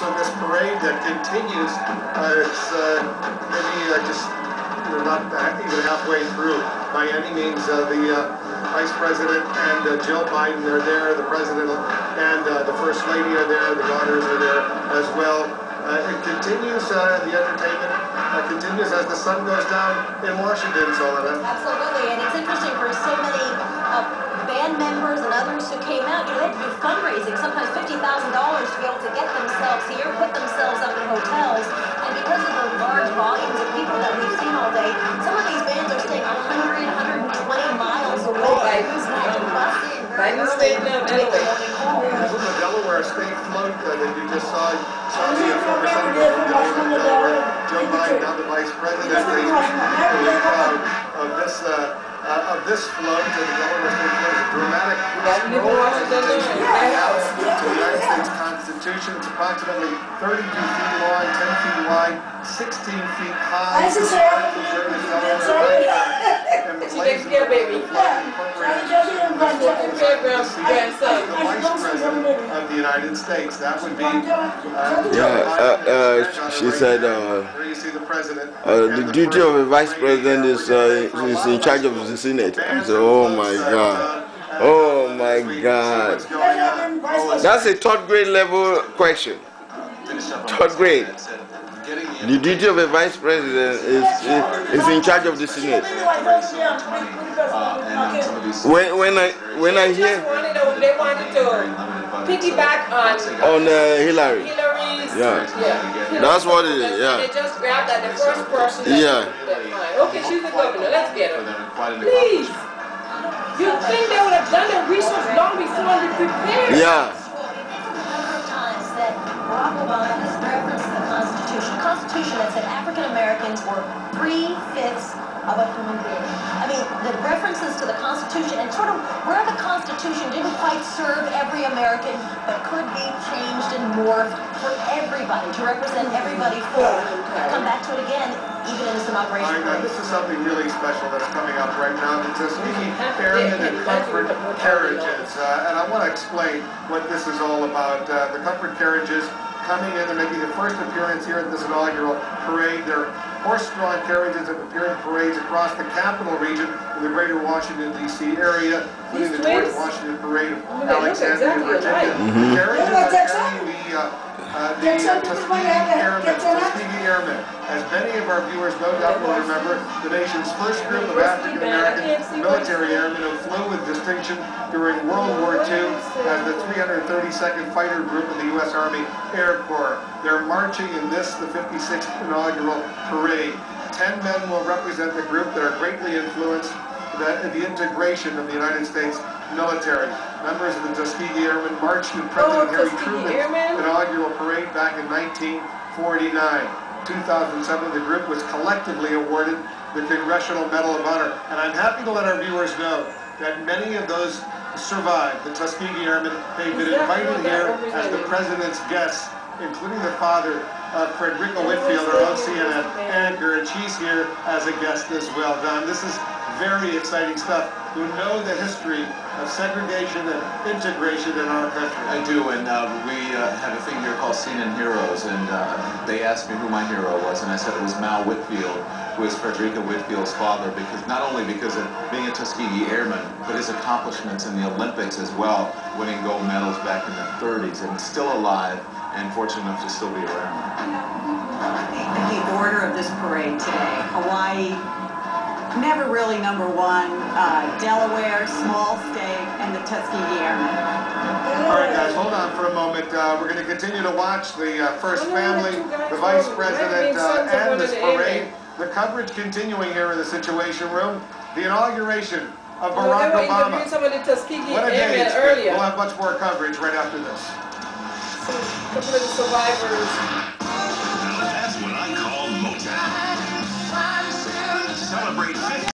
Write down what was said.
of this parade that continues. It's maybe just not even halfway through by any means. The Vice President and Jill Biden are there. The President and the First Lady are there. The daughters are there as well. It continues, the entertainment continues as the sun goes down in Washington, Solana. Absolutely, and it's interesting for so many band members and others who came out. You know, they had to do fundraising, sometimes $50,000 to be able to get themselves here, put themselves up in hotels. And because of the large volumes of people that we've seen all day, some of these bands are staying 100, 120 miles away. Biden's staying down anyway. This is the Delaware State float that you just saw the former Senator from Delaware, Joe Biden, now the Vice President. Of this float, the Delaware State float, is a dramatic scroll to the United States Constitution. It's approximately 32 feet long, 10 feet wide, 16 feet high. She takes care, baby. Of the United States. That would be she said there you see the president. The duty of a vice president is in charge of the Senate. So, oh my God. Oh my God. That's a third grade level question. Third grade. The duty of a vice president is in charge of the Senate. When I hear they wanted to piggyback on Hillary. Hillary's. Yeah. That's what it is. Yeah. They just grabbed at the first person. Yeah. Okay, she's the governor. Let's get her. Please. You think they would have done the research long before they prepared? Yeah. Barack Obama has referenced the Constitution. A Constitution that said African Americans were 3/5 of a human being. I mean, the references to the Constitution and sort of where the Constitution didn't quite serve every American, but could be changed and morphed for everybody, to represent everybody fully. Come back to it again, even in this inauguration. This is something really special that's coming up right now. The Tuskegee Airmen and Comfort Carriages. And I want to explain what this is all about. The Comfort Carriages coming in and making their first appearance here at this inaugural parade. They're horse-drawn carriages that appear in parades across the capital region in the greater Washington, D.C. area, including the George Washington Parade of Alexandria, Virginia. Carriages are carrying the Tuskegee Airmen. As many of our viewers no doubt will remember, the nation's first group of African-American military airmen who flew with distinction during World War II as the 332nd Fighter Group of the U.S. Army Air Corps. They're marching in this, the 56th inaugural parade. 10 men will represent the group that are greatly influenced the integration of the United States military. Members of the Tuskegee Airmen marched in President Harry Truman's inaugural parade back in 1949. 2007, the group was collectively awarded the Congressional Medal of Honor. And I'm happy to let our viewers know that many of those survived. The Tuskegee Airmen, they've been invited here as the president's guests, including the father of Frederica Whitfield, our own CNN anchor, and she's here as a guest as well. Don, this is very exciting stuff. You know the history of segregation and integration in our country. I do, and we have a thing here called CNN Heroes, and they asked me who my hero was, and I said it was Mal Whitfield, who is Frederica Whitfield's father, because not only because of being a Tuskegee Airman, but his accomplishments in the Olympics as well, winning gold medals back in the 30s, and still alive, and fortunate enough to still be around. The order of this parade today, Hawaii, never really #1, Delaware, small state, and the Tuskegee Airmen. All right, guys, hold on for a moment. We're going to continue to watch the First Family, the Vice President, and this parade. The coverage continuing here in the Situation Room. The inauguration of Barack Obama. What a day it's been. We'll have much more coverage right after this. A couple of the survivors